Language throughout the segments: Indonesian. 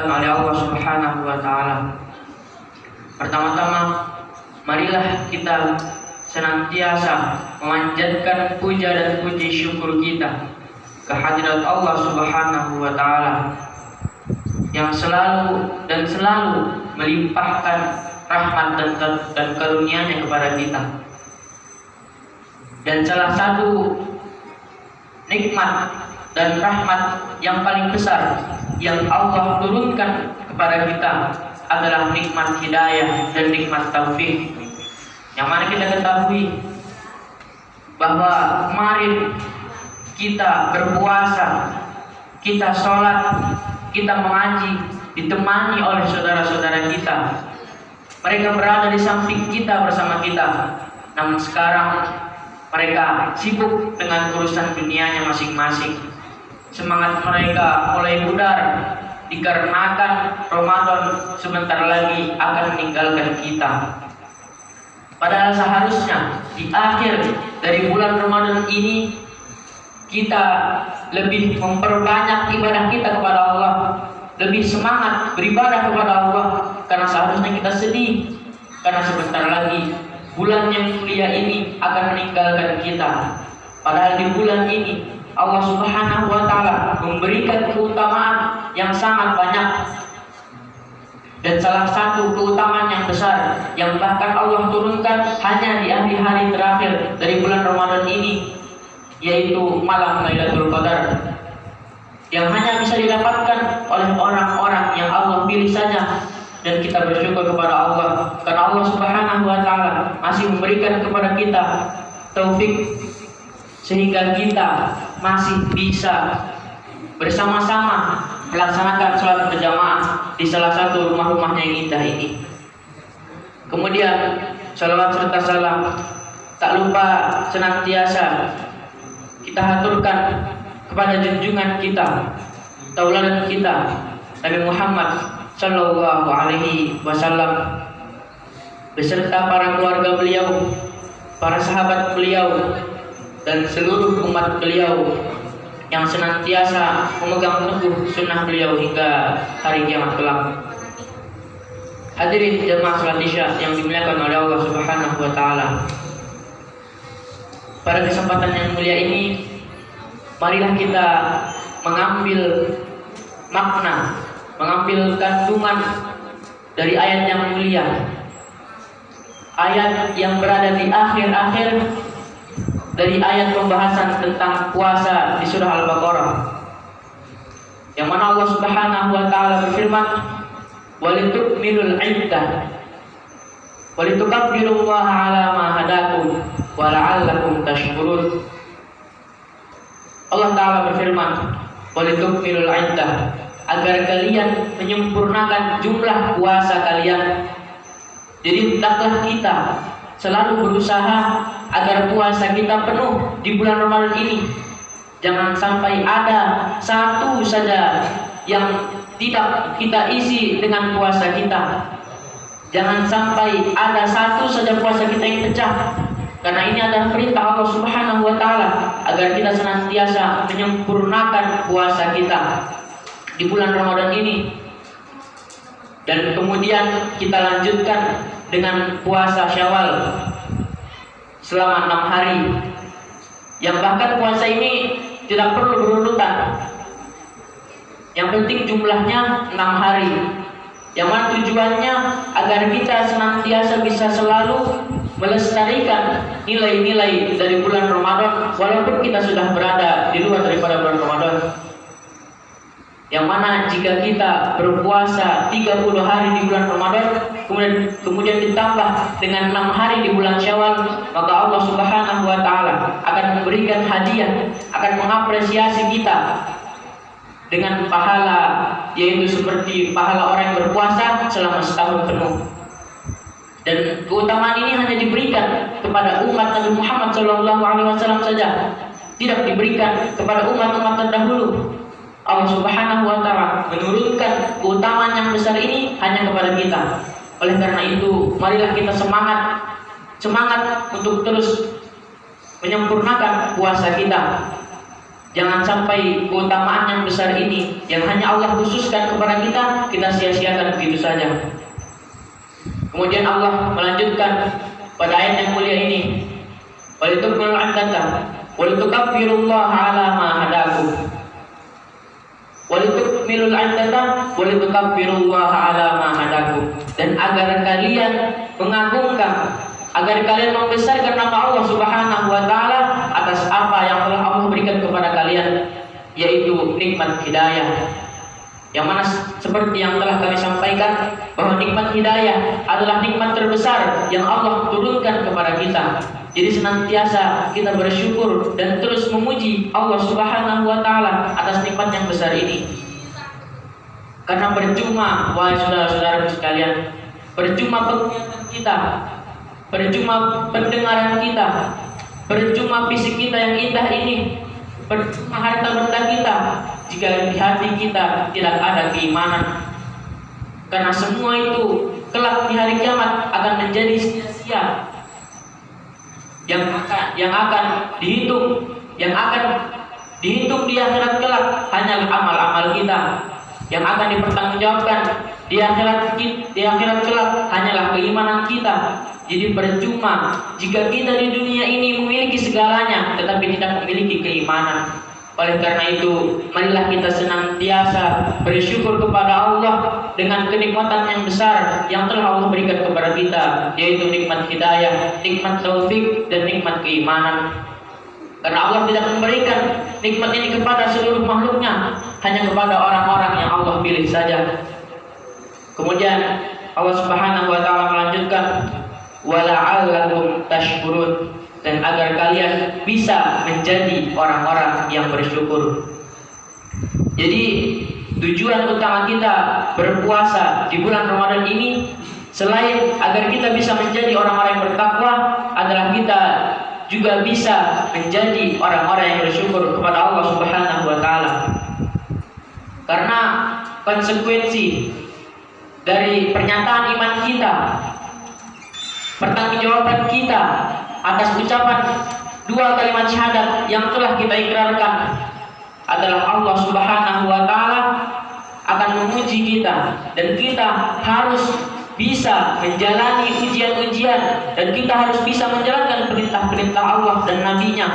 dimuliakan oleh Allah Subhanahu wa taala. Pertama-tama, marilah kita senantiasa memanjatkan puja dan puji syukur kita kehadirat Allah Subhanahu wa taala yang selalu melimpahkan rahmat dan karunia-Nya kepada kita. Dan salah satu nikmat dan rahmat yang paling besar yang Allah turunkan kepada kita adalah nikmat hidayah dan nikmat taufik. Yang mana kita ketahui bahwa kemarin kita berpuasa, kita sholat, kita mengaji, ditemani oleh saudara-saudara kita. Mereka berada di samping kita, bersama kita. Namun sekarang mereka sibuk dengan urusan dunianya masing-masing. Semangat mereka mulai pudar dikarenakan Ramadan sebentar lagi akan meninggalkan kita. Padahal seharusnya di akhir dari bulan Ramadan ini kita lebih memperbanyak ibadah kita kepada Allah, lebih semangat beribadah kepada Allah, karena seharusnya kita sedih karena sebentar lagi bulan yang mulia ini akan meninggalkan kita. Padahal di bulan ini Allah Subhanahu wa taala memberikan keutamaan yang sangat banyak. Dan salah satu keutamaan yang besar yang bahkan Allah turunkan hanya di hari-hari terakhir dari bulan Ramadan ini, yaitu malam Lailatul Qadar, yang hanya bisa didapatkan oleh orang-orang yang Allah pilih saja. Dan kita bersyukur kepada Allah karena Allah Subhanahu wa taala masih memberikan kepada kita taufik sehingga kita masih bisa bersama-sama melaksanakan sholat berjamaah di salah satu rumah-rumahnya yang indah ini. Kemudian salawat serta salam tak lupa senantiasa kita haturkan kepada junjungan kita, tauladan kita, Nabi Muhammad Sallallahu Alaihi Wasallam beserta para keluarga beliau, para sahabat beliau, dan seluruh umat beliau yang senantiasa memegang teguh sunnah beliau hingga hari kiamat kelak. Hadirin jemaah salat Isya yang dimuliakan oleh Allah Subhanahu wa taala. Pada kesempatan yang mulia ini, marilah kita mengambil makna, mengambil kandungan dari ayat yang mulia, ayat yang berada di akhir-akhir dari ayat pembahasan tentang puasa di surah Al-Baqarah, yang mana Allah Subhanahu wa taala berfirman, "Walitukmilul 'iddah walitukabbirullaha 'ala ma hadakum wa la'allakum tashkurun." Allah taala berfirman, "Walitukmilul 'iddah," agar kalian menyempurnakan jumlah puasa kalian. Jadi hendaklah kita selalu berusaha agar puasa kita penuh di bulan Ramadan ini. Jangan sampai ada satu saja yang tidak kita isi dengan puasa kita. Jangan sampai ada satu saja puasa kita yang pecah. Karena ini adalah perintah Allah Subhanahu wa taala agar kita senantiasa menyempurnakan puasa kita di bulan Ramadan ini. Dan kemudian kita lanjutkan dengan puasa Syawal selama 6 hari, yang bahkan puasa ini tidak perlu berurutan, yang penting jumlahnya 6 hari, yang mana tujuannya agar kita senantiasa bisa selalu melestarikan nilai-nilai dari bulan Ramadan walaupun kita sudah berada di luar daripada bulan Ramadan. Yang mana jika kita berpuasa 30 hari di bulan Ramadan, kemudian ditambah dengan 6 hari di bulan Syawal, maka Allah Subhanahu wa taala akan memberikan hadiah, akan mengapresiasi kita dengan pahala, yaitu seperti pahala orang yang berpuasa selama setahun penuh. Dan keutamaan ini hanya diberikan kepada umat Nabi Muhammad SAW saja, tidak diberikan kepada umat-umat terdahulu. Allah Subhanahu wa taala menurunkan keutamaan yang besar ini hanya kepada kita. Oleh karena itu, marilah kita semangat untuk terus menyempurnakan puasa kita. Jangan sampai keutamaan yang besar ini yang hanya Allah khususkan kepada kita sia-siakan begitu saja. Kemudian Allah melanjutkan pada ayat yang mulia ini, walitukmilul iddata walitukabbirullaha ala ma hadakum. Walitukmilul iddata walitukabbirullaha ala ma hadakum. Dan agar kalian mengagungkan, agar kalian membesarkan nama Allah Subhanahu wa taala atas apa yang telah Allah berikan kepada kalian, yaitu nikmat hidayah. Yang mana seperti yang telah kami sampaikan, bahwa nikmat hidayah adalah nikmat terbesar yang Allah turunkan kepada kita. Jadi senantiasa kita bersyukur dan terus memuji Allah Subhanahu wa taala atas nikmat yang besar ini. Karena percuma, wahai saudara-saudara sekalian, percuma penglihatan kita, percuma pendengaran kita, percuma fisik kita yang indah ini, percuma harta benda kita jika di hati kita tidak ada keimanan. Karena semua itu kelak di hari kiamat akan menjadi sia-sia. Yang akan dihitung di akhirat kelak hanyalah amal-amal kita. Yang akan dipertanggungjawabkan di akhirat kelak hanyalah keimanan kita. Jadi percuma jika kita di dunia ini memiliki segalanya tetapi tidak memiliki keimanan. Oleh karena itu, marilah kita senantiasa bersyukur kepada Allah dengan kenikmatan yang besar yang telah Allah berikan kepada kita, yaitu nikmat hidayah, nikmat taufik, dan nikmat keimanan. Karena Allah tidak memberikan nikmat ini kepada seluruh makhluknya, hanya kepada orang-orang yang Allah pilih saja. Kemudian Allah Subhanahu wa taala melanjutkan, wala'allakum tashkurun, dan agar kalian bisa menjadi orang-orang yang bersyukur. Jadi tujuan utama kita berpuasa di bulan Ramadan ini, selain agar kita bisa menjadi orang-orang yang bertakwa, adalah kita juga bisa menjadi orang-orang yang bersyukur kepada Allah Subhanahu wa taala. Karena konsekuensi dari pernyataan iman kita, pertanggungjawaban kita atas ucapan dua kalimat syahadat yang telah kita ikrarkan adalah Allah Subhanahu wa taala akan memuji kita, dan kita harus bisa menjalani ujian-ujian, dan kita harus bisa menjalankan perintah-perintah Allah dan Nabi-Nya,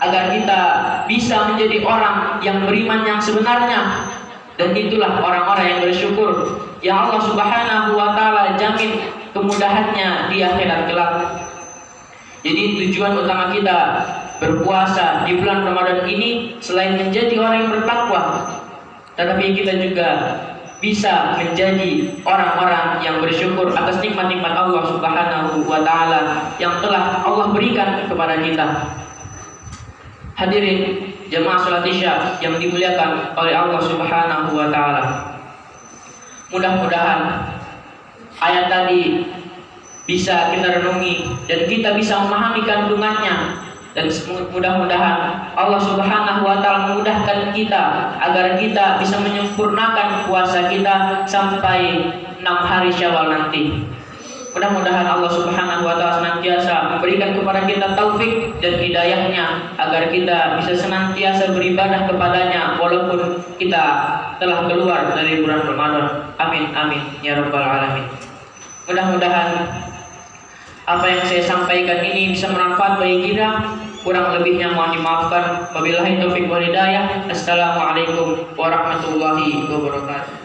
agar kita bisa menjadi orang yang beriman yang sebenarnya. Dan itulah orang-orang yang bersyukur yang Allah Subhanahu wa taala jamin kemudahannya di akhirat kelak. Jadi tujuan utama kita berpuasa di bulan Ramadan ini selain menjadi orang yang bertakwa, tetapi kita juga bisa menjadi orang-orang yang bersyukur atas nikmat-nikmat Allah Subhanahu wa taala yang telah Allah berikan kepada kita. Hadirin jemaah salat Isya yang dimuliakan oleh Allah Subhanahu wa taala. Mudah-mudahan ayat tadi bisa kita renungi dan kita bisa memahami kandungannya, dan mudah-mudahan Allah Subhanahu wa taala memudahkan kita agar kita bisa menyempurnakan puasa kita sampai 6 hari Syawal nanti. Mudah-mudahan Allah Subhanahu wa taala senantiasa memberikan kepada kita taufik dan hidayahnya agar kita bisa senantiasa beribadah kepadanya walaupun kita telah keluar dari bulan Ramadan. Amin amin ya rabbal alamin. Mudah-mudahan apa yang saya sampaikan ini bisa bermanfaat bagi kita. Kurang lebihnya mohon dimaafkan. Wabillahi taufiq wal hidayah. Assalamualaikum warahmatullahi wabarakatuh.